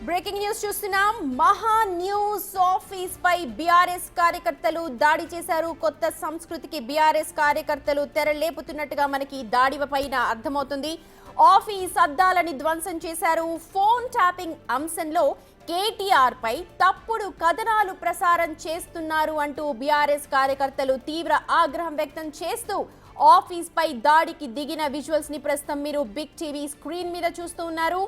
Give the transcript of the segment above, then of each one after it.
Breaking news చూస్తున్నాం. మహా news office పై BRS కార్యకర్తలు దాడి చేశారు. కొత్త సంస్కృతికి బీఆర్ఎస్ కార్యకర్తలు తెరలేపుతున్నట్టుగా మనకి దాడి పైన అర్థమవుతుంది. ఆఫీస్ అద్దాలని ధ్వంసం చేశారు. ఫోన్ ట్యాపింగ్ అంశంలో కేటీఆర్ పై తప్పుడు కథనాలు ప్రసారం చేస్తున్నారు అంటూ బీఆర్ఎస్ కార్యకర్తలు తీవ్ర ఆగ్రహం వ్యక్తం చేస్తూ ఆఫీస్ పై దాడికి దిగిన విజువల్స్ ని ప్రస్తుతం మీరు బిగ్ టీవీ స్క్రీన్ మీద చూస్తూ ఉన్నారు.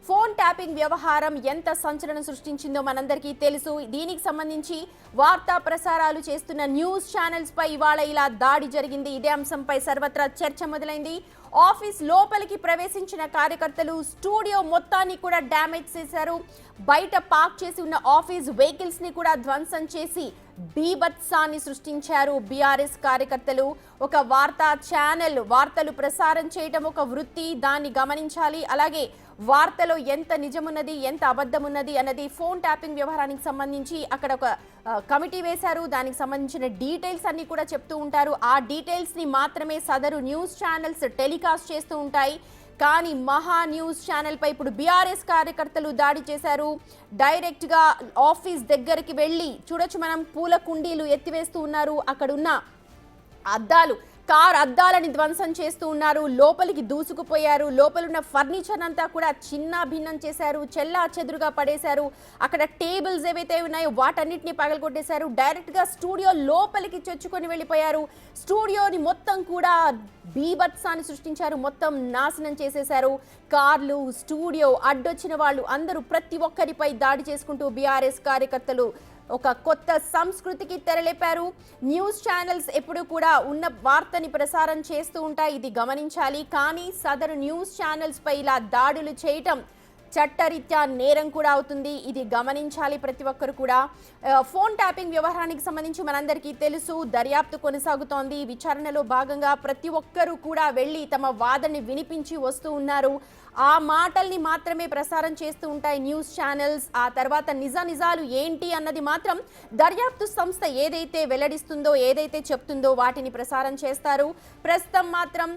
ఫోన్ ట్యాపింగ్ వ్యవహారం ఎంత సంచలనం సృష్టించిందో మనందరికీ తెలుసు. దీనికి సంబంధించి వార్తా ప్రసారాలు చేస్తున్న న్యూస్ ఛానల్స్ పై ఇవాళ ఇలా దాడి జరిగింది. ఇదే అంశంపై సర్వత్రా చర్చ మొదలైంది. ఆఫీస్ లోపలికి ప్రవేశించిన కార్యకర్తలు స్టూడియో మొత్తాన్ని కూడా డ్యామేజ్ చేశారు. బయట పార్క్ చేసి ఉన్న ఆఫీస్ వెహికల్స్ ని కూడా ధ్వంసం చేసి బీభత్సాన్ని సృష్టించారు బీఆర్ఎస్ కార్యకర్తలు. ఒక వార్తా ఛానల్ వార్తలు ప్రసారం చేయడం ఒక వృత్తి, దాన్ని గమనించాలి. అలాగే వార్తలో ఎంత నిజమున్నది ఎంత అబద్ధమున్నది అన్నది ఫోన్ ట్యాపింగ్ వ్యవహారానికి సంబంధించి అక్కడ ఒక కమిటీ వేశారు. దానికి సంబంధించిన డీటెయిల్స్ అన్ని కూడా చెప్తూ ఉంటారు. ఆ డీటెయిల్స్ ని మాత్రమే సదరు న్యూస్ ఛానల్స్ టెలికాస్ట్ చేస్తూ ఉంటాయి. కానీ మహా న్యూస్ ఛానల్ పై ఇప్పుడు బీఆర్ఎస్ కార్యకర్తలు దాడి చేశారు. డైరెక్ట్ గా ఆఫీస్ దగ్గరికి వెళ్ళి చూడొచ్చు, మనం పూల కుండీలు ఎత్తివేస్తూ ఉన్నారు. అక్కడ ఉన్న అద్దాలు, కార్ అద్దాలని ధ్వంసం చేస్తూ ఉన్నారు. లోపలికి దూసుకుపోయారు. లోపలున్న ఫర్నిచర్ అంతా కూడా చిన్న భిన్నం చేశారు. చెల్లా చెదురుగా పడేశారు. అక్కడ టేబుల్స్ ఏవైతే ఉన్నాయో వాటన్నిటిని పగలగొట్టేశారు. డైరెక్ట్ గా స్టూడియో లోపలికి చొచ్చుకొని వెళ్ళిపోయారు. స్టూడియోని మొత్తం కూడా బీభత్సాన్ని సృష్టించారు. మొత్తం నాశనం చేసేశారు. కార్లు, స్టూడియో, అడ్డొచ్చిన వాళ్ళు అందరూ ప్రతి ఒక్కరిపై దాడి చేసుకుంటూ బీఆర్ఎస్ కార్యకర్తలు ఒక కొత్త సంస్కృతికి తెరలేపారు. న్యూస్ ఛానల్స్ ఎప్పుడు కూడా ఉన్న వార్తని ప్రసారం చేస్తూ ఉంటాయి, ఇది గమనించాలి. కానీ సదరు న్యూస్ ఛానల్స్ పై ఇలా దాడులు చేయటం చట్టరీత్యా నేరం కూడా అవుతుంది, ఇది గమనించాలి ప్రతి ఒక్కరు కూడా. ఫోన్ ట్యాపింగ్ వ్యవహారానికి సంబంధించి మనందరికీ తెలుసు, దర్యాప్తు కొనసాగుతోంది. విచారణలో భాగంగా ప్రతి ఒక్కరూ కూడా వెళ్ళి తమ వాదనని వినిపించి వస్తూ ఉన్నారు. ఆ మాటల్ని మాత్రమే ప్రసారం చేస్తూ ఉంటాయి న్యూస్ ఛానల్స్. ఆ తర్వాత నిజాలు ఏంటి అన్నది మాత్రం దర్యాప్తు సంస్థ ఏదైతే వెల్లడిస్తుందో, ఏదైతే చెప్తుందో వాటిని ప్రసారం చేస్తారు. ప్రస్తుతం మాత్రం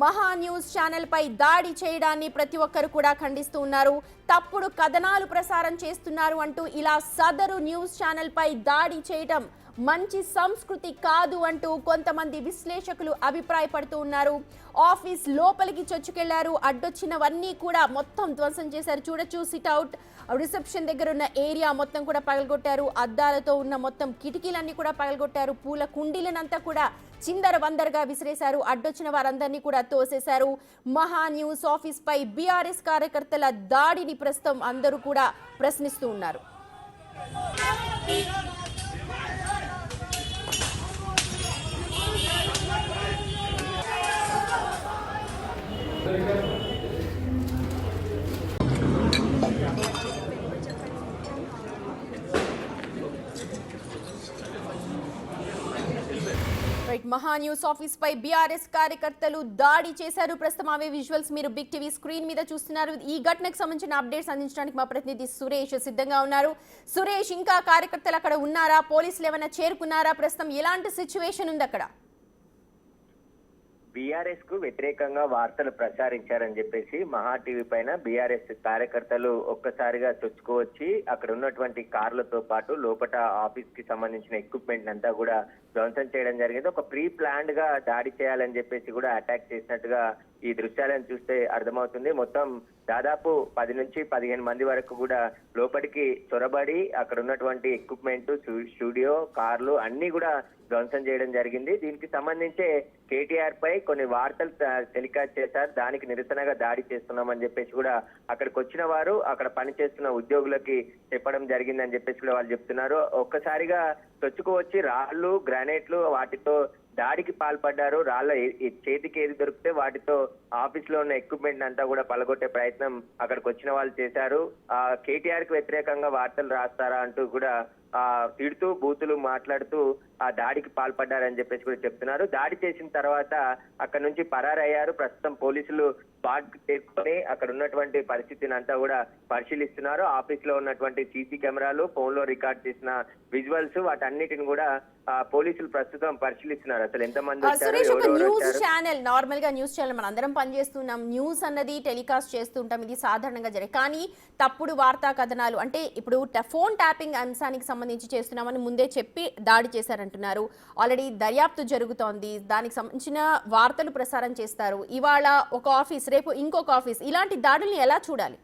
మహా న్యూస్ ఛానల్ పై దాడి చేయడాన్ని ప్రతి ఒక్కరు కూడా ఖండిస్తూ ఉన్నారు. తప్పుడు కథనాలు ప్రసారం చేస్తున్నారు అంటూ ఇలా సదరు న్యూస్ ఛానల్ పై దాడి చేయడం మంచి సంస్కృతి కాదు అంటూ కొంతమంది విశ్లేషకులు అభిప్రాయపడుతూ ఉన్నారు. ఆఫీస్ లోపలికి చొచ్చుకెళ్లారు. అడ్డొచ్చినవన్నీ కూడా మొత్తం ధ్వంసం చేశారు. చూడొచ్చు, సిట్అవుట్, రిసెప్షన్ దగ్గర ఉన్న ఏరియా మొత్తం కూడా పగలగొట్టారు. అద్దాలతో ఉన్న మొత్తం కిటికీలన్నీ కూడా పగలగొట్టారు. పూల కుండీలనంతా కూడా చిందర వందరగా విసిరేశారు. అడ్డొచ్చిన వారందరినీ కూడా తోసేశారు. మహా న్యూస్ ఆఫీస్ పై బీఆర్ఎస్ కార్యకర్తల దాడిని ప్రస్తుతం అందరూ కూడా ప్రశ్నిస్తూ ఉన్నారు. మహా న్యూస్ ఆఫీస్ పై బీఆర్ఎస్ కార్యకర్తలు దాడి చేశారు. ప్రస్తుతం అవే విజువల్స్ మీరు బిగ్ టీవీ స్క్రీన్ మీద చూస్తున్నారు. ఈ ఘటనకు సంబంధించిన అప్డేట్స్ అందించడానికి మా ప్రతినిధి సురేష్ సిద్ధంగా ఉన్నారు. సురేష్, ఇంకా కార్యకర్తలు అక్కడ ఉన్నారా? పోలీసులు ఏమైనా చేరుకున్నారా? ప్రస్తుతం ఎలాంటి సిచ్యువేషన్ ఉంది అక్కడ? బీఆర్ఎస్ కు వ్యతిరేకంగా వార్తలు ప్రచారించారని చెప్పేసి మహా టీవీ పైన బీఆర్ఎస్ కార్యకర్తలు ఒక్కసారిగా చొచ్చుకోవచ్చి అక్కడ ఉన్నటువంటి కార్లతో పాటు లోపల ఆఫీస్ కి సంబంధించిన ఎక్విప్మెంట్ అంతా కూడా ధ్వంసం చేయడం జరిగింది. ఒక ప్రీ ప్లాన్డ్ గా దాడి చేయాలని చెప్పేసి కూడా అటాక్ చేసినట్టుగా ఈ దృశ్యాలను చూస్తే అర్థమవుతుంది. మొత్తం దాదాపు 10 నుంచి 15 మంది వరకు కూడా లోపలికి చొరబడి అక్కడ ఉన్నటువంటి ఎక్విప్మెంట్, స్టూడియో, కార్లు అన్ని కూడా ధ్వంసం చేయడం జరిగింది. దీనికి సంబంధించే కేటీఆర్ పై కొన్ని వార్తలు టెలికాస్ట్ చేశారు. దానికి నిరసనగా దాడి చేస్తున్నామని చెప్పేసి కూడా అక్కడికి వచ్చిన వారు అక్కడ పనిచేస్తున్న ఉద్యోగులకి చెప్పడం జరిగిందని చెప్పేసి కూడా వాళ్ళు చెప్తున్నారు. ఒక్కసారిగా చొచ్చుకోవచ్చి రాళ్లు, గ్రానైట్లు వాటితో దాడికి పాల్పడ్డారు. రాళ్ల చేతికి ఏది దొరికితే వాటితో ఆఫీస్ లో ఉన్న ఎక్విప్మెంట్ అంతా కూడా పలగొట్టే ప్రయత్నం అక్కడికి వచ్చిన వాళ్ళు చేశారు. కేటీఆర్ కి వ్యతిరేకంగా వార్తలు రాస్తారా అంటూ కూడా తిడుతూ బూతులు మాట్లాడుతూ ఆ దాడికి పాల్పడ్డారని చెప్పేసి కూడా చెప్తున్నారు. దాడి చేసిన తర్వాత అక్కడ నుంచి పరారయ్యారు. ప్రస్తుతం పోలీసులు స్పాట్ చేసుకొని అక్కడ ఉన్నటువంటి పరిస్థితిని అంతా కూడా పరిశీలిస్తున్నారు. ఆఫీస్ లో ఉన్నటువంటి సీసీ కెమెరాలు, ఫోన్ లో రికార్డ్ చేసిన విజువల్స్ వాటన్నిటిని కూడా పోలీసులు ప్రస్తుతం పరిశీలిస్తున్నారు. అసలు ఎంతమంది సురేష్, ఒక న్యూస్ ఛానల్, నార్మల్ గా న్యూస్ ఛానల్ మన అందరం పనిచేస్తున్నాం, న్యూస్ అన్నది టెలికాస్ట్ చేస్తుంటాం, ఇది సాధారణంగా జరిగే. కానీ తప్పుడు వార్తా కథనాలు అంటే ఇప్పుడు ఫోన్ ట్యాపింగ్ అంశానికి సంబంధించి చేస్తున్నామని ముందే చెప్పి దాడి చేశారంటున్నారు. ఆల్రెడీ దర్యాప్తు జరుగుతోంది, దానికి సంబంధించిన వార్తలు ప్రసారం చేస్తారు. ఇవాళ ఒక ఆఫీస్, రేపు ఇంకొక ఆఫీస్, ఇలాంటి దాడుల్ని ఎలా చూడాలి?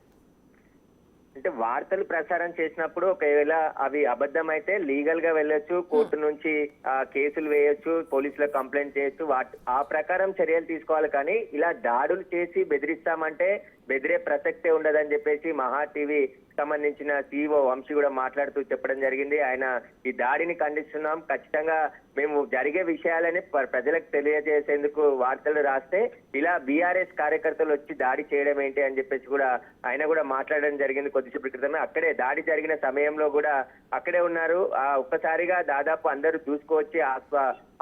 అంటే వార్తలు ప్రసారం చేసినప్పుడు ఒకవేళ అవి అబద్ధం అయితే లీగల్ గా వెళ్ళొచ్చు, కోర్టు నుంచి కేసులు వేయొచ్చు, పోలీసులకు కంప్లైంట్ చేయొచ్చు, ఆ ప్రకారం చర్యలు తీసుకోవాలి. కానీ ఇలా దాడులు చేసి బెదిరిస్తామంటే బెదిరే ప్రసక్తే ఉండదని చెప్పేసి మహా టీవీ సంబంధించిన CEO వంశీ కూడా మాట్లాడుతూ చెప్పడం జరిగింది. ఆయన ఈ దాడిని ఖండిస్తున్నాం, ఖచ్చితంగా మేము జరిగే విషయాలని ప్రజలకు తెలియజేసేందుకు వార్తలు రాస్తే ఇలా బీఆర్ఎస్ కార్యకర్తలు వచ్చి దాడి చేయడం ఏంటి అని చెప్పేసి కూడా ఆయన కూడా మాట్లాడడం జరిగింది. కొద్దిసేపు క్రితమే అక్కడే దాడి జరిగిన సమయంలో కూడా అక్కడే ఉన్నారు. ఒక్కసారిగా దాదాపు అందరూ దూసుకొచ్చి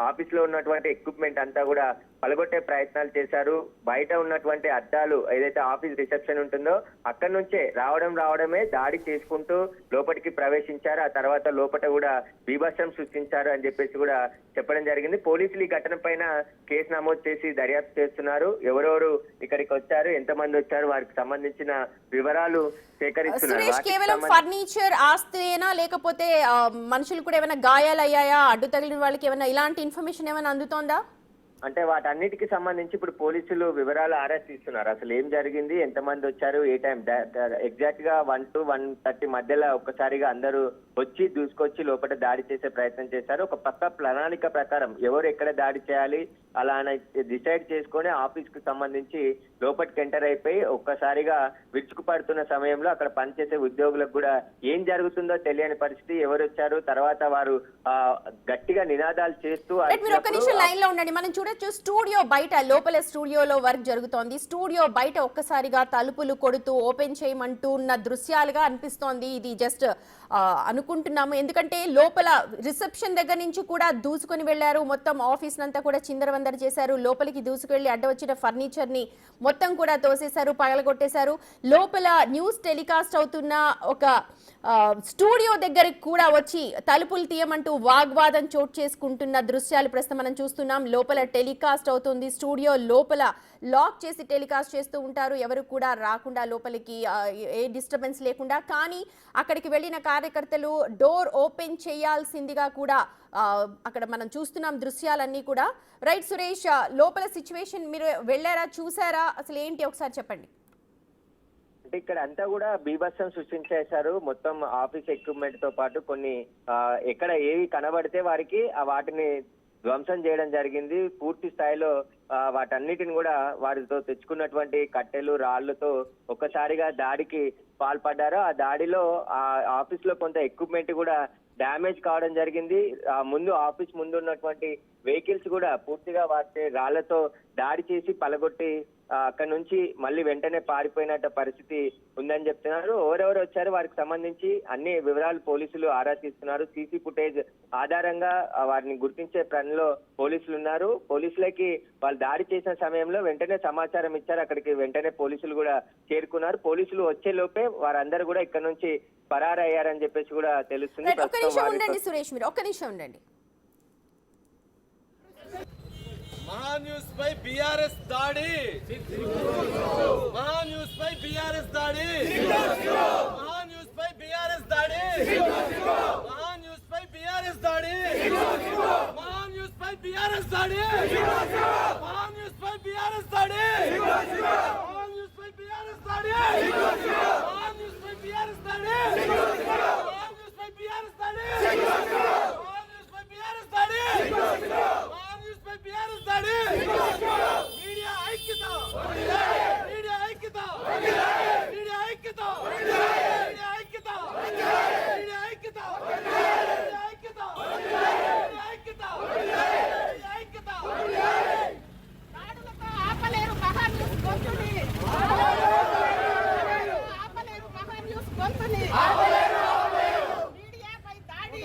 ఆఫీస్ లో ఉన్నటువంటి ఎక్విప్మెంట్ అంతా కూడా పలగొట్టే ప్రయత్నాలు చేశారు. బయట ఉన్నటువంటి అద్దాలు ఏదైతే ఆఫీస్ రిసెప్షన్ ఉంటుందో అక్కడి నుంచే రావడమే దాడి చేసుకుంటూ లోపలికి ప్రవేశించారు. ఆ తర్వాత లోపల కూడా బీభత్సం సృష్టించారు అని చెప్పేసి కూడా చెప్పడం జరిగింది. పోలీసులు ఈ ఘటన పైన కేసు నమోదు చేసి దర్యాప్తు చేస్తున్నారు. ఎవరెవరు ఇక్కడికి వచ్చారు, ఎంతమంది వచ్చారు, వారికి సంబంధించిన వివరాలు సేకరిస్తున్నారు. కేవలం ఫర్నిచర్ ఆస్తేనా లేకపోతే మనుషులు కూడా ఏమైనా గాయాలయ్యాయా, అడ్డు తగిలిన వాళ్ళకి ఏమైనా ఇలాంటి ఇన్ఫర్మేషన్ ఏమైనా అందుతోందా? అంటే వాటన్నిటికి సంబంధించి ఇప్పుడు పోలీసులు వివరాలు ఆరా తీస్తున్నారు. అసలు ఏం జరిగింది, ఎంతమంది వచ్చారు, ఏ టైం ఎగ్జాక్ట్ గా 1 to 1:30 మధ్యలో ఒక్కసారిగా అందరూ వచ్చి దూసుకొచ్చి లోపల దాడి చేసే ప్రయత్నం చేశారు. ఒక పక్క ప్రణాళిక ప్రకారం ఎవరు ఎక్కడ దాడి చేయాలి అలా డిసైడ్ చేసుకొని ఆఫీస్ కు సంబంధించి లోపలికి ఎంటర్ అయిపోయి ఒక్కసారిగా విరుచుకుపడుతున్న సమయంలో అక్కడ పనిచేసే ఉద్యోగులకు కూడా ఏం జరుగుతుందో తెలియని పరిస్థితి. ఎవరు వచ్చారు, తర్వాత వారు గట్టిగా నినాదాలు చేస్తూ లైన్ లో ఉండండి. మనం చూడొచ్చు స్టూడియో బయట, లోపల స్టూడియోలో వర్క్ జరుగుతోంది. స్టూడియో బయట ఒక్కసారిగా తలుపులు కొడుతూ ఓపెన్ చేయమంటూ ఉన్న దృశ్యాలుగా అనిపిస్తోంది. ఇది జస్ట్ అనుకుంటున్నాము, ఎందుకంటే లోపల రిసెప్షన్ దగ్గర నుంచి కూడా దూసుకొని వెళ్లారు. మొత్తం ఆఫీస్ నంతా కూడా చిందరవందర చేశారు. లోపలికి దూసుకెళ్లి అడ్డ వచ్చిన ఫర్నిచర్ ని మొత్తం కూడా తోసేశారు, పగలగొట్టేశారు. లోపల న్యూస్ టెలికాస్ట్ అవుతున్న ఒక స్టూడియో దగ్గరికి కూడా వచ్చి తలుపులు తీయమంటూ వాగ్వాదం చోటు చేసుకుంటున్న దృశ్యాలు ప్రస్తుతం మనం చూస్తున్నాం. లోపల టెలికాస్ట్ అవుతుంది, స్టూడియో లోపల లాక్ చేసి టెలికాస్ట్ చేస్తూ ఉంటారు, ఎవరు కూడా రాకుండా లోపలికి, ఏ డిస్టర్బెన్స్ లేకుండా. కానీ అక్కడికి వెళ్ళిన కార్యకర్తలు డోర్ ఓపెన్ చేయాల్సిందిగా కూడా అక్కడ మనం చూస్తున్నాం దృశ్యాలన్నీ కూడా. రైట్ సురేష్, లోపల సిచ్యువేషన్ మీరు వెళ్ళారా, చూసారా, అసలు ఏంటి ఒకసారి చెప్పండి. ఇక్కడ అంతా కూడా బీభత్సం సృష్టించేశారు. మొత్తం ఆఫీస్ ఎక్విప్మెంట్ తో పాటు కొన్ని ఎక్కడ ఏవి కనబడితే వారికి వాటిని ధ్వంసం చేయడం జరిగింది. పూర్తి స్థాయిలో వాటన్నిటిని కూడా వారితో తెచ్చుకున్నటువంటి కట్టెలు, రాళ్లతో ఒక్కసారిగా దాడికి పాల్పడ్డారు. ఆ దాడిలో ఆ ఆఫీస్ లో కొంత ఎక్విప్మెంట్ కూడా డ్యామేజ్ కావడం జరిగింది. ముందు ఆఫీస్ ముందు ఉన్నటువంటి వెహికల్స్ కూడా పూర్తిగా వాటి రాళ్లతో దాడి చేసి పలగొట్టి అక్కడ నుంచి మళ్ళీ వెంటనే పారిపోయినట్టు పరిస్థితి ఉందని చెప్తున్నారు. ఎవరెవరు వచ్చారు వారికి సంబంధించి అన్ని వివరాలు పోలీసులు ఆరా తీస్తున్నారు. సీసీ ఫుటేజ్ ఆధారంగా వారిని గుర్తించే పనిలో పోలీసులు ఉన్నారు. పోలీసులకి వాళ్ళు దాడి చేసిన సమయంలో వెంటనే సమాచారం ఇచ్చారు. అక్కడికి వెంటనే పోలీసులు కూడా చేరుకున్నారు. పోలీసులు వచ్చే లోపే వారందరూ కూడా ఇక్కడ నుంచి పరారయ్యారని చెప్పేసి కూడా తెలుస్తుంది. సురేష్, మీరు ఒక్క నిమిషం ఉండండి. మహాన్యూస్ పై బీఆర్ఎస్ దాడి, మహాన్యూస్ పై బీఆర్ఎస్ దాడి, మహాన్యూస్ పై బీఆర్ఎస్ దాడి, మహాన్యూస్ పై బీఆర్ఎస్ దాడి, మహాన్యూస్ పై బీఆర్ఎస్ దాడి, మహాన్యూస్ పై బీఆర్ఎస్ దాడి, మహాన్యూస్ పై బీఆర్ఎస్ దాడి, మహాన్యూస్ పై బీఆర్ఎస్ దాడి, మహాన్యూస్ పై బీఆర్ఎస్ దాడి, మహాన్యూస్ పై బీఆర్ఎస్ దాడి, బీఆర్ఎస్ దాడి, మీడియా ఐక్యత, మీడియా ఐక్యత, మీడియా ఐక్యత, మీడియా ఐక్యత, మీడియా ఐక్యత, మీడియా ఐక్యత, మీడియా ఐక్యత, మీడియా ఐక్యత. దాడులతో ఆపలేరు మహాన్యూస్ గొంతుని, ఆపలేరు మహాన్యూస్ గొంతుని, మీడియాపై దాడి,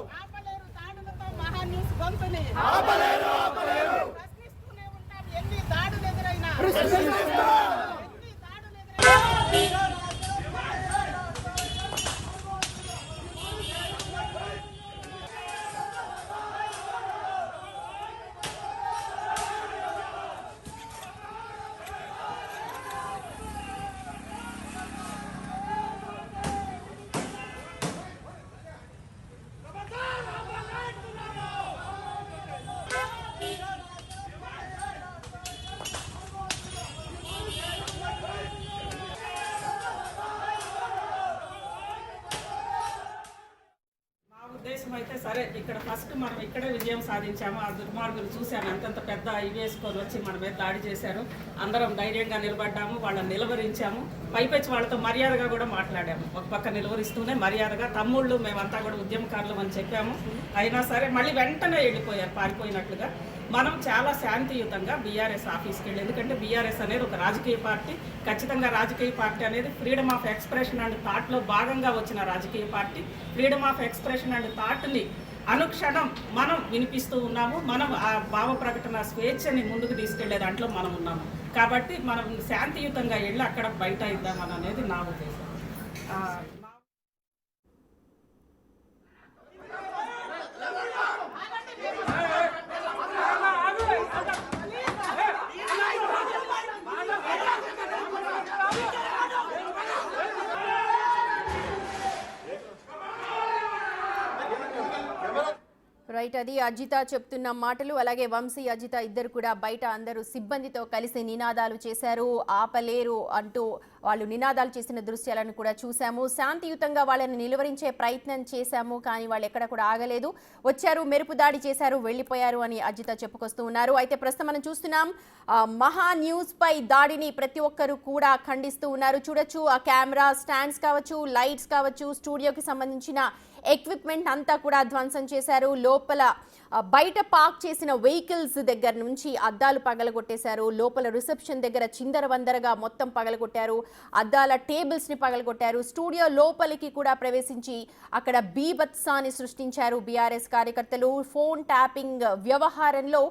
మనం ఇక్కడే విజయం సాధించాము. ఆ దుర్మార్గులు చూసాము ఎంతంత పెద్ద ఇవి వేసుకొని వచ్చి మన మీద దాడి చేశారు. అందరం ధైర్యంగా నిలబడ్డాము, వాళ్ళని నిలవరించాము. పైపెచ్చి వాళ్ళతో మర్యాదగా కూడా మాట్లాడాము. ఒక పక్క నిలవరిస్తూనే మర్యాదగా తమ్ముళ్ళు మేమంతా కూడా ఉద్యమకారులు అని చెప్పాము. అయినా సరే మళ్ళీ వెంటనే వెళ్ళిపోయారు పారిపోయినట్లుగా. మనం చాలా శాంతియుతంగా బీఆర్ఎస్ ఆఫీస్కి వెళ్ళి, ఎందుకంటే బీఆర్ఎస్ అనేది ఒక రాజకీయ పార్టీ. ఖచ్చితంగా రాజకీయ పార్టీ అనేది ఫ్రీడమ్ ఆఫ్ ఎక్స్ప్రెషన్ అండ్ థాట్లో భాగంగా వచ్చిన రాజకీయ party. Freedom of expression and థాట్ని అనుక్షణం మనం వినిపిస్తూ ఉన్నాము. మనం ఆ భావ ప్రకటన స్వేచ్ఛని ముందుకు తీసుకెళ్లే దాంట్లో మనం ఉన్నాము. కాబట్టి మనం శాంతియుతంగా వెళ్ళి అక్కడ బయట ఇద్దామని అనేది నా ఉద్దేశం. రైట్, అది అజిత చెప్తున్న మాటలు. అలాగే వంశీ, అజిత ఇద్దరు కూడా బయట అందరూ సిబ్బందితో కలిసి నినాదాలు చేశారు. ఆపలేరు అంటూ వాళ్ళు నినాదాలు చేసిన దృశ్యాలను కూడా చూసాము. శాంతియుతంగా వాళ్ళని నిలువరించే ప్రయత్నం చేశాము, కానీ వాళ్ళు ఎక్కడ కూడా ఆగలేదు. వచ్చారు, మెరుపు దాడి చేశారు, వెళ్ళిపోయారు అని అజిత చెప్పుకొస్తూ ఉన్నారు. అయితే ప్రస్తుతం మనం చూస్తున్నాం మహా న్యూస్ పై దాడిని ప్రతి ఒక్కరు కూడా ఖండిస్తూ ఉన్నారు. చూడొచ్చు, ఆ కెమెరా స్టాండ్స్ కావచ్చు, లైట్స్ కావచ్చు, స్టూడియోకి సంబంధించిన ఎక్విప్మెంట్ అంతా కూడా ధ్వంసం చేశారు. లోపల బయట పార్క్ చేసిన వెహికల్స్ దగ్గర నుంచి అద్దాలు పగలగొట్టేశారు. లోపల రిసెప్షన్ దగ్గర చిందరవందరగా మొత్తం పగలగొట్టారు. అద్దాల టేబుల్స్ని పగలగొట్టారు. స్టూడియో లోపలికి కూడా ప్రవేశించి అక్కడ బీభత్సాన్ని సృష్టించారు బీఆర్ఎస్ కార్యకర్తలు. ఫోన్ ట్యాపింగ్ వ్యవహారంలో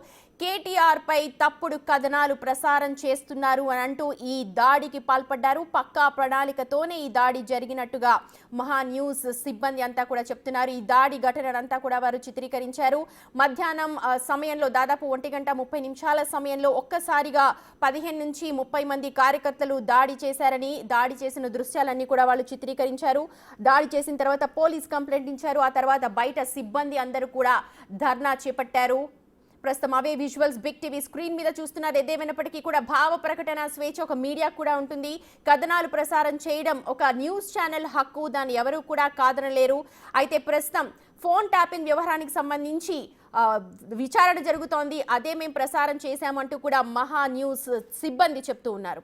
కేటీఆర్ పై తప్పుడు కథనాలు ప్రసారం చేస్తున్నారు అని అంటూ ఈ దాడికి పాల్పడ్డారు. పక్కా ప్రణాళికతోనే ఈ దాడి జరిగినట్టుగా మహా న్యూస్ సిబ్బంది అంతా కూడా చెప్తున్నారు. ఈ దాడి ఘటనంతా కూడా వారు చిత్రీకరించారు. మధ్యాహ్నం సమయంలో దాదాపు 1:30 సమయంలో ఒక్కసారిగా 15 నుంచి 30 మంది కార్యకర్తలు దాడి చేశారని, దాడి చేసిన దృశ్యాలన్నీ కూడా వాళ్ళు చిత్రీకరించారు. దాడి చేసిన తర్వాత పోలీస్ కంప్లైంట్ ఇచ్చారు. ఆ తర్వాత బయట సిబ్బంది అందరూ కూడా ధర్నా చేపట్టారు. ప్రస్తుతం అవే విజువల్స్ బిగ్ టీవీ స్క్రీన్ మీద చూస్తున్నారు. ఏదేమైనప్పటికీ కూడా భావ ప్రకటన స్వేచ్ఛ ఒక మీడియా కూడా ఉంటుంది. కథనాలు ప్రసారం చేయడం ఒక న్యూస్ ఛానల్ హక్కు, దాన్ని ఎవరు కూడా కాదనలేరు. అయితే ప్రస్తుతం ఫోన్ ట్యాపింగ్ వ్యవహారానికి సంబంధించి విచారణ జరుగుతోంది. అదే మేము ప్రసారం చేశామంటూ కూడా మహా న్యూస్ సిబ్బంది చెప్తూ ఉన్నారు.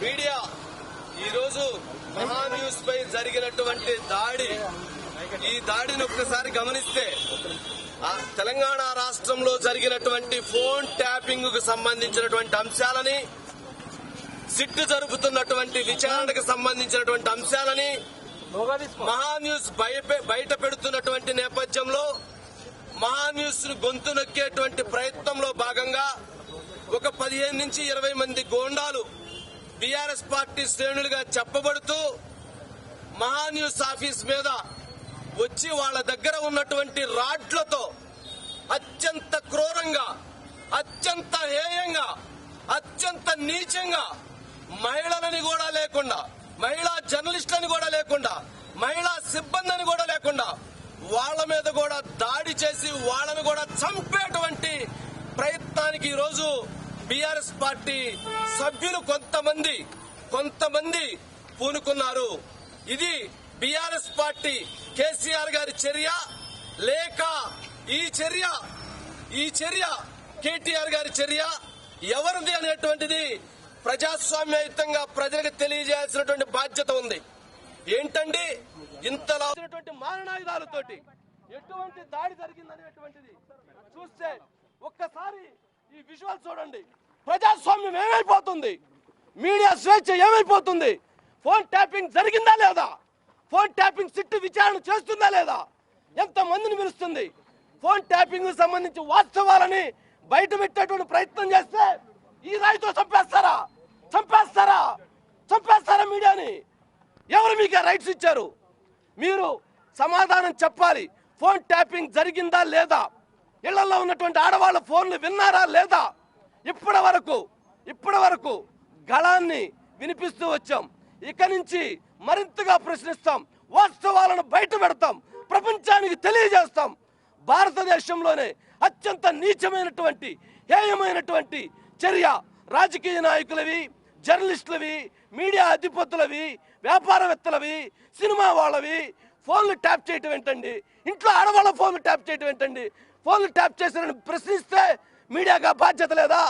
మీడియా ఈరోజు మహా న్యూస్ పై జరిగినటువంటి దాడి, ఈ దాడిని ఒక్కసారి గమనిస్తే తెలంగాణ రాష్ట్రంలో జరిగినటువంటి ఫోన్ ట్యాపింగ్ కు సంబంధించినటువంటి అంశాలని, సిట్ జరుపుతున్నటువంటి విచారణకు సంబంధించినటువంటి అంశాలని మహా న్యూస్ బయట పెడుతున్నటువంటి నేపథ్యంలో మహా న్యూస్ ను గొంతు నొక్కేటువంటి ప్రయత్నంలో భాగంగా ఒక 15 నుంచి 20 మంది గోండాలు బీఆర్ఎస్ పార్టీ శ్రేణులుగా చెప్పబడుతూ మహా న్యూస్ ఆఫీస్ మీద వచ్చి వాళ్ళ దగ్గర ఉన్నటువంటి రాడ్లతో అత్యంత క్రూరంగా, అత్యంత హేయంగా, అత్యంత నీచంగా మహిళలని కూడా లేకుండా, మహిళా జర్నలిస్టులని కూడా లేకుండా, మహిళా సిబ్బందిని కూడా లేకుండా వాళ్ళ మీద కూడా దాడి చేసి వాళ్ళని కూడా చంపేటువంటి ప్రయత్నానికి ఈరోజు బీఆర్ఎస్ పార్టీ సభ్యులు కొంతమంది పూనుకున్నారు. ఇది బీఆర్ఎస్ పార్టీ కేసీఆర్ గారి చర్య లేక ఈ చర్య కేటీఆర్ గారి చర్య ఎవరిది అనేటువంటిది ప్రజాస్వామ్యయుతంగా ప్రజలకు తెలియజేయాల్సినటువంటి బాధ్యత ఉంది. ఏంటండి ఇంతలా మారణాయుధాలతోటి ఎటువంటి దాడి జరిగిందనేటువంటిది చూస్తే ఒక్కసారి ఈ విజువల్ చూడండి. ప్రజాస్వామ్యం ఏమైపోతుంది, మీడియా స్వేచ్ఛ ఏమైపోతుంది, ఫోన్ ట్యాపింగ్ జరిగిందా లేదా, ఫోన్ ట్యాపింగ్ సిట్టు విచారణ చేస్తుందా లేదా, ఎంత మందిని పిలుస్తుంది, ఫోన్ ట్యాపింగ్ సంబంధించి వాస్తవాలని బయట పెట్టేటువంటి ప్రయత్నం చేస్తే ఈ రాయితో చంపేస్తారా మీడియాని? ఎవరు మీకు రైట్స్ ఇచ్చారు? మీరు సమాధానం చెప్పాలి. ఫోన్ ట్యాపింగ్ జరిగిందా లేదా? ఇళ్లలో ఉన్నటువంటి ఆడవాళ్ళ ఫోన్లు విన్నారా లేదా? ఇప్పటి వరకు గళాన్ని వినిపిస్తూ వచ్చాం. ఇక నుంచి మరింతగా ప్రశ్నిస్తాం, వాస్తవాలను బయట పెడతాం, ప్రపంచానికి తెలియజేస్తాం. భారతదేశంలోనే అత్యంత నీచమైనటువంటి హేయమైనటువంటి చర్య రాజకీయ నాయకులవి, జర్నలిస్టులవి, మీడియా అధిపతులవి, వ్యాపారవేత్తలవి, సినిమా వాళ్ళవి ఫోన్లు ట్యాప్ చేయటం ఏంటండి? ఇంట్లో ఆడవాళ్ళ ఫోన్లు ట్యాప్ చేయటం ఏంటండి? ఫోన్లు ట్యాప్ చేశారని ప్రశ్నిస్తే మీడియాగా బాధ్యత లేదా?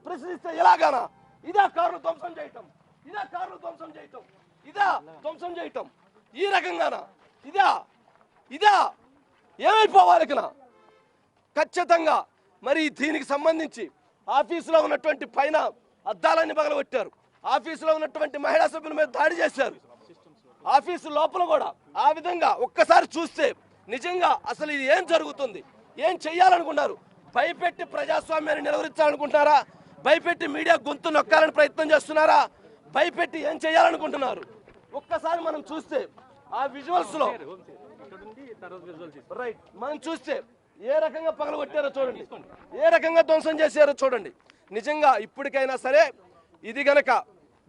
ప్రశ్నిస్తే ఎలాగానా? ఇదా కార్లు ధ్వంసం చేయటం? ఈ రకంగానా? ఇదా ఏమైపోవాలి? ఖచ్చితంగా మరి దీనికి సంబంధించి ఆఫీసులో ఉన్నటువంటి పైన అద్దాలన్నీ పగలగొట్టారు. ఆఫీసులో ఉన్నటువంటి మహిళా సభ్యుల మీద దాడి చేశారు. ఆఫీసు లోపల కూడా ఆ విధంగా ఒక్కసారి చూస్తే నిజంగా అసలు ఇది ఏం జరుగుతుంది? ఏం చెయ్యాలనుకున్నారు? భయపెట్టి ప్రజాస్వామ్యాన్ని నిలవరించాలనుకుంటున్నారా? భయపెట్టి మీడియా గొంతు నొక్కాలని ప్రయత్నం చేస్తున్నారా? భయపెట్టి ఏం చేయాలనుకుంటున్నారు? ఒక్కసారి మనం చూస్తే ఆ విజువల్స్ లో రైట్ మనం చూస్తే ఏ రకంగా పగలగొట్టారో చూడండి, ఏ రకంగా ధ్వంసం చేశారో చూడండి. నిజంగా ఇప్పటికైనా సరే ఇది గనక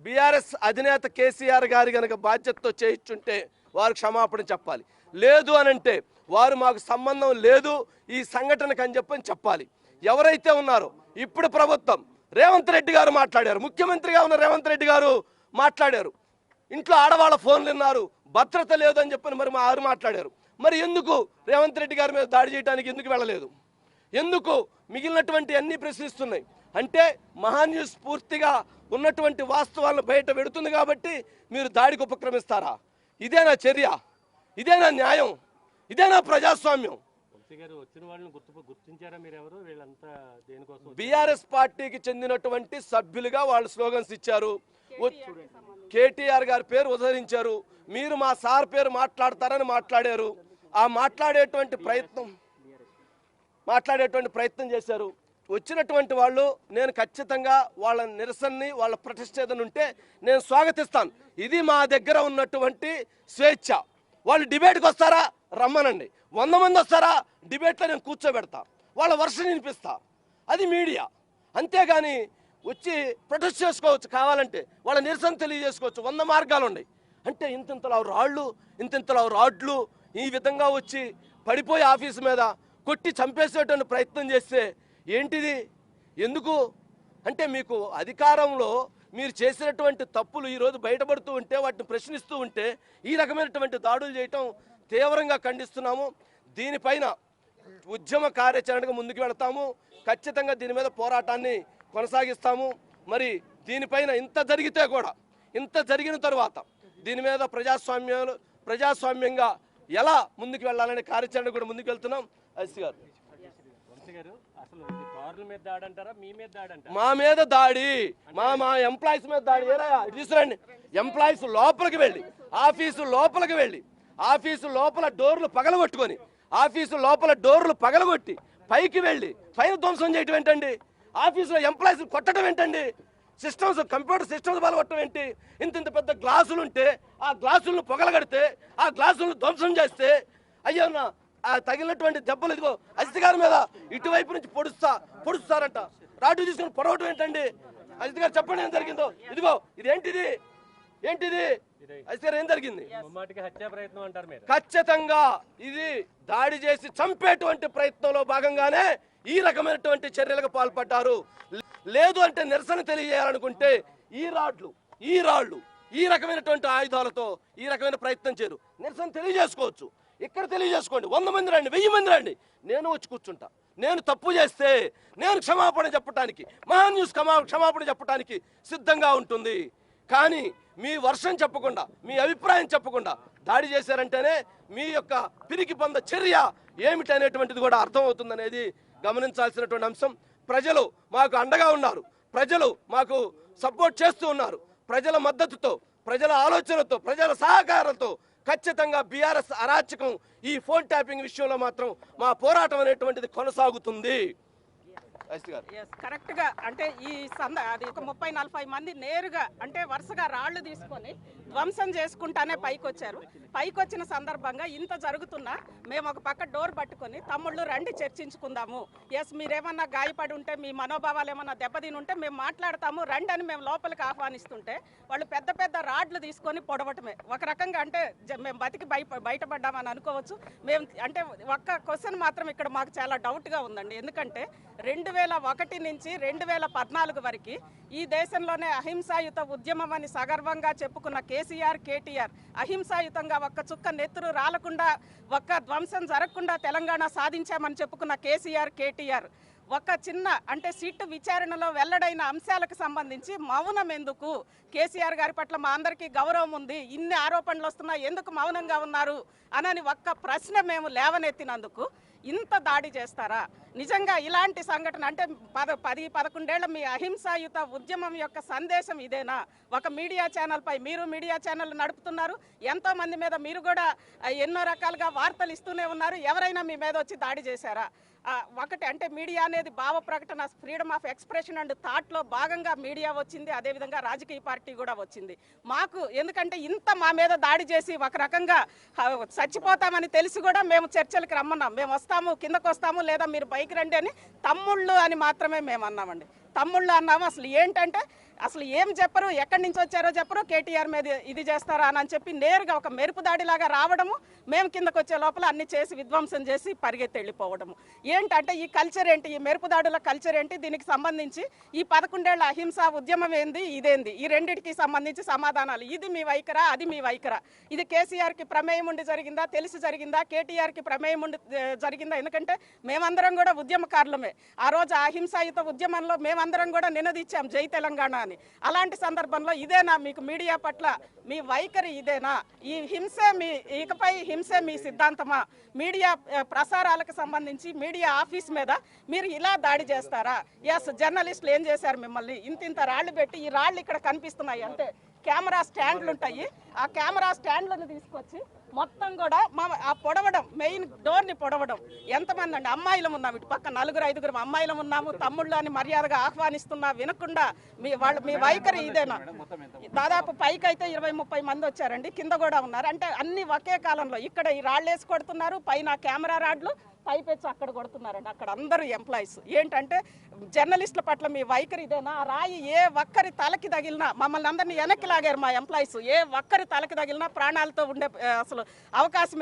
బీఆర్ఎస్ అధినేత కేసీఆర్ గారి గనక బాధ్యతతో చేయించుంటే వారు క్షమాపణ చెప్పాలి. లేదు అనంటే వారు మాకు సంబంధం లేదు ఈ సంఘటనకు అని చెప్పాలి. ఎవరైతే ఉన్నారో ఇప్పుడు ప్రభుత్వం రేవంత్ రెడ్డి గారు మాట్లాడారు, ముఖ్యమంత్రిగా ఉన్న రేవంత్ రెడ్డి గారు మాట్లాడారు. ఇంట్లో ఆడవాళ్ళ ఫోన్లు విన్నారు, భద్రత లేదు అని చెప్పని మరి వారు మాట్లాడారు. మరి ఎందుకు రేవంత్ రెడ్డి గారి మీద దాడి చేయడానికి ఎందుకు వెళ్ళలేదు? ఎందుకు మిగిలినటువంటి అన్ని ప్రశ్నిస్తున్నాయి అంటే మహాన్యూస్ పూర్తిగా ఉన్నటువంటి వాస్తవాలను బయట పెడుతుంది కాబట్టి మీరు దాడికి ఉపక్రమిస్తారా? ఇదేనా చర్య? ఇదేనా న్యాయం? ఇదేనా ప్రజాస్వామ్యం? బీఆర్ఎస్ పార్టీకి చెందినటువంటి సభ్యులుగా వాళ్ళు స్లోగన్స్ ఇచ్చారు, కేటీఆర్ గారి పేరు ఉదహరించారు. మీరు మా సార్ పేరు మాట్లాడతారని మాట్లాడారు. ఆ మాట్లాడేటువంటి ప్రయత్నం చేశారు. వచ్చినటువంటి వాళ్ళు నేను ఖచ్చితంగా వాళ్ళ నిరసనని, వాళ్ళ ప్రొటెస్ట్ ఏదైనా ఉంటే నేను స్వాగతిస్తాను. ఇది మా దగ్గర ఉన్నటువంటి స్వేచ్ఛ. వాళ్ళు డిబేట్కి వస్తారా? రమ్మనండి. 100 మంది వస్తారా? డిబేట్లో నేను కూర్చోబెడతా, వాళ్ళ వర్షన్ వినిపిస్తా. అది మీడియా. అంతేగాని వచ్చి ప్రొటెస్ట్ చేసుకోవచ్చు, కావాలంటే వాళ్ళ నిరసన తెలియజేసుకోవచ్చు. 100 మార్గాలు ఉన్నాయి. అంటే ఇంతింతలా రాళ్ళు, ఇంతింతలా రాడ్లు ఈ విధంగా వచ్చి పడిపోయి ఆఫీసు మీద కొట్టి చంపేసేటువంటి ప్రయత్నం చేస్తే ఏంటిది? ఎందుకు అంటే మీకు అధికారంలో మీరు చేసినటువంటి తప్పులు ఈరోజు బయటపడుతూ ఉంటే వాటిని ప్రశ్నిస్తూ ఉంటే ఈ రకమైనటువంటి దాడులు చేయటం తీవ్రంగా ఖండిస్తున్నాము. దీనిపైన ఉద్యమ కార్యాచరణగా ముందుకు వెళతాము. ఖచ్చితంగా దీని మీద పోరాటాన్ని కొనసాగిస్తాము. మరి దీనిపైన ఇంత జరిగితే కూడా, ఇంత జరిగిన తర్వాత దీని మీద ప్రజాస్వామ్యంగా ఎలా ముందుకు వెళ్ళాలనే కార్యాచరణ కూడా ముందుకు వెళ్తున్నాం. ఐసీ గారు మా మీద దాడి, మా ఎంప్లాయీస్ మీద దాడి తీసుకురండి. ఎంప్లాయీస్ లోపలికి వెళ్ళి ఆఫీసు లోపల డోర్లు పగలగొట్టి పైకి వెళ్ళి పైన ధ్వంసం చేయటం ఏంటండి? ఆఫీసులో ఎంప్లాయీస్ కొట్టడం ఏంటండి? సిస్టమ్స్, కంప్యూటర్ సిస్టమ్స్ బలగొట్టడం ఏంటి? ఇంత పెద్ద గ్లాసులు ఉంటే ఆ గ్లాసులను పొగలగడితే, ఆ గ్లాసులను ధ్వంసం చేస్తే అయ్యన్నా ఆ తగిలినటువంటి దెబ్బలు ఇదిగో అజిత్ గారి మీద ఇటువైపు నుంచి పొడుస్తారంట. రాటు తీసుకుని పొడవటం ఏంటండి? అజిత్ గారు చెప్పండి ఏం జరిగిందో. ఇదిగో ఇది ఏంటిది? అజిత్ గారు ఏం జరిగింది? ఖచ్చితంగా ఇది దాడి చేసి చంపేటువంటి ప్రయత్నంలో భాగంగానే ఈ రకమైనటువంటి చర్యలకు పాల్పడ్డారు. లేదు అంటే నిరసన తెలియజేయాలనుకుంటే ఈ రాళ్ళు ఈ రకమైనటువంటి ఆయుధాలతో ఈ రకమైన ప్రయత్నం చేయరు. నిరసన తెలియజేసుకోవచ్చు. ఇక్కడ తెలియజేసుకోండి. 100 మంది రండి, 1000 మంది రండి. నేను వచ్చి కూర్చుంటా. నేను తప్పు చేస్తే నేను క్షమాపణ చెప్పడానికి, మహాన్యూస్ క్షమాపణ చెప్పడానికి సిద్ధంగా ఉంటుంది. కానీ మీ వర్షం చెప్పకుండా, మీ అభిప్రాయం చెప్పకుండా దాడి చేశారంటేనే మీ యొక్క పిరికి పొంద చర్య ఏమిటనేటువంటిది కూడా అర్థమవుతుందనేది గమనించాల్సినటువంటి అంశం. ప్రజలు మాకు అండగా ఉన్నారు, ప్రజలు మాకు సపోర్ట్ చేస్తూ ఉన్నారు. ప్రజల మద్దతుతో, ప్రజల ఆలోచనతో, ప్రజల సహకారంతో ఖచ్చితంగా బీఆర్ఎస్ అరాచకం ఈ ఫోన్ ట్యాపింగ్ విషయంలో మాత్రం మా పోరాటం అనేటువంటిది కొనసాగుతుంది. కరెక్ట్ గా అంటే ఈ అది ఒక 30-40 మంది నేరుగా అంటే వరుసగా రాళ్లు తీసుకొని ధ్వంసం చేసుకుంటానే పైకొచ్చారు. పైకొచ్చిన సందర్భంగా ఇంత జరుగుతున్నా మేము ఒక పక్క డోర్ పట్టుకొని తమ్ముళ్ళు రండి చర్చించుకుందాము, ఎస్ మీరేమన్నా గాయపడి ఉంటే మీ మనోభావాలు ఏమన్నా దెబ్బతిని ఉంటే మేము మాట్లాడతాము రండి అని మేము లోపలికి ఆహ్వానిస్తుంటే వాళ్ళు పెద్ద పెద్ద రాడ్లు తీసుకొని పొడవటమే. ఒక రకంగా అంటే మేము బతికి బయటపడ్డామని అనుకోవచ్చు. మేము అంటే ఒక్క క్వశ్చన్ మాత్రం ఇక్కడ మాకు చాలా డౌట్గా ఉందండి. ఎందుకంటే 2001 నుంచి 2014 వరకు ఈ దేశంలోనే అహింసాయుత ఉద్యమం అని సగర్వంగా చెప్పుకున్న కేసీఆర్, కేటీఆర్ అహింసాయుతంగా ఒక్క చుక్క నెత్తురు రాలకుండా ఒక్క ధ్వంసం జరగకుండా తెలంగాణ సాధించామని చెప్పుకున్న కేసీఆర్, కేటీఆర్ ఒక చిన్న అంటే సిట్ విచారణలో వెల్లడైన అంశాలకు సంబంధించి మౌనం ఎందుకు? కేసీఆర్ గారి పట్ల మా అందరికీ గౌరవం ఉంది, ఇన్ని ఆరోపణలు వస్తున్నా ఎందుకు మౌనంగా ఉన్నారు అనని ఒక్క ప్రశ్న మేము లేవనెత్తినందుకు ఇంత దాడి చేస్తారా? నిజంగా ఇలాంటి సంఘటన అంటే 10-11 ఏళ్ల మీ అహింసాయుత ఉద్యమం యొక్క సందేశం ఇదేనా? ఒక మీడియా ఛానల్పై మీరు మీడియా ఛానల్ నడుపుతున్నారు, ఎంతోమంది మీద మీరు కూడా ఎన్నో రకాలుగా వార్తలు ఇస్తూనే ఉన్నారు. ఎవరైనా మీ మీద వచ్చి దాడి చేశారా? ఒకటి అంటే మీడియా అనేది భావ ప్రకటన, ఫ్రీడమ్ ఆఫ్ ఎక్స్ప్రెషన్ అండ్ థాట్లో భాగంగా మీడియా వచ్చింది, అదేవిధంగా రాజకీయ పార్టీ కూడా వచ్చింది. మాకు ఎందుకంటే ఇంత మా మీద దాడి చేసి ఒక రకంగా చచ్చిపోతామని తెలిసి కూడా మేము చర్చలకు రమ్మన్నాం, మేము వస్తాము, కిందకు వస్తాము, లేదా మీరు పైకి రండి అని తమ్ముళ్ళు అని మాత్రమే మేము అన్నామండి. తమ్ముళ్ళు అన్నాము. అసలు ఏంటంటే అసలు ఏం చెప్పరు, ఎక్కడి నుంచి వచ్చారో చెప్పరు, కేటీఆర్ మీద ఇది చేస్తారా అని చెప్పి నేరుగా ఒక మెరుపు దాడిలాగా రావడము, మేము కిందకు వచ్చే లోపల అన్ని చేసి విధ్వంసం చేసి పరిగెత్తి వెళ్ళిపోవడము. ఏంటంటే ఈ కల్చర్ ఏంటి, ఈ మెరుపు దాడుల కల్చర్ ఏంటి, దీనికి సంబంధించి ఈ 11 ఏళ్ల అహింసా ఉద్యమం ఏంది, ఇదేంది, ఈ రెండింటికి సంబంధించి సమాధానాలు. ఇది మీ వైఖరా, అది మీ వైఖరా? ఇది కేసీఆర్కి ప్రమేయం ఉండి జరిగిందా, తెలిసి జరిగిందా, కేటీఆర్కి ప్రమేయం ఉండి జరిగిందా? ఎందుకంటే మేమందరం కూడా ఉద్యమకారులమే. ఆ రోజు అహింసాయుత ఉద్యమంలో మేమందరం కూడా నినదిచ్చాం జై తెలంగాణ అని. అలాంటి సందర్భంలో ఇదేనా మీకు మీడియా పట్ల మీ వైఖరి? ఇదేనా ఈ హింసే మీ ఇకపై హింసే మీ సిద్ధాంతమా? మీడియా ప్రసారాలకు సంబంధించి మీడియా ఆఫీస్ మీద మీరు ఇలా దాడి చేస్తారా? ఎస్, జర్నలిస్టులు ఏం చేశారు? మిమ్మల్ని ఇంత రాళ్ళు పెట్టి, ఈ రాళ్ళు ఇక్కడ కనిపిస్తున్నాయి అంటే కెమెరా స్టాండ్లు ఉంటాయి, ఆ కెమెరా స్టాండ్లను తీసుకొచ్చి మొత్తం కూడా ఆ పొడవడం, మెయిన్ డోర్ని పొడవడం. ఎంతమంది అండి అమ్మాయిలం ఉన్నాము, ఇటు పక్క 4-5 అమ్మాయిలం ఉన్నాము, తమ్ముళ్ళు అని మర్యాదగా ఆహ్వానిస్తున్నా వినకుండా మీ వైఖరి ఇదేనా? దాదాపు పైకి అయితే 20-30 మంది వచ్చారండి, కింద కూడా ఉన్నారు. అంటే అన్ని ఒకే కాలంలో ఇక్కడ ఈ రాళ్ళు వేసి కొడుతున్నారు, పైన కెమెరా రాడ్లు పైపెచ్చి అక్కడ కొడుతున్నారండి. అక్కడ అందరూ ఎంప్లాయీస్. ఏంటంటే జర్నలిస్టుల పట్ల మీ వైఖరి ఇదేనా? ఆ రాయి ఏ ఒక్కరి తలకి తగిలినా, మమ్మల్ని అందరినీ వెనక్కి లాగారు మా ఎంప్లాయీస్, ఏ ఒక్కరి తలకి తగిలినా ప్రాణాలతో ఉండే అసలు అవకాశం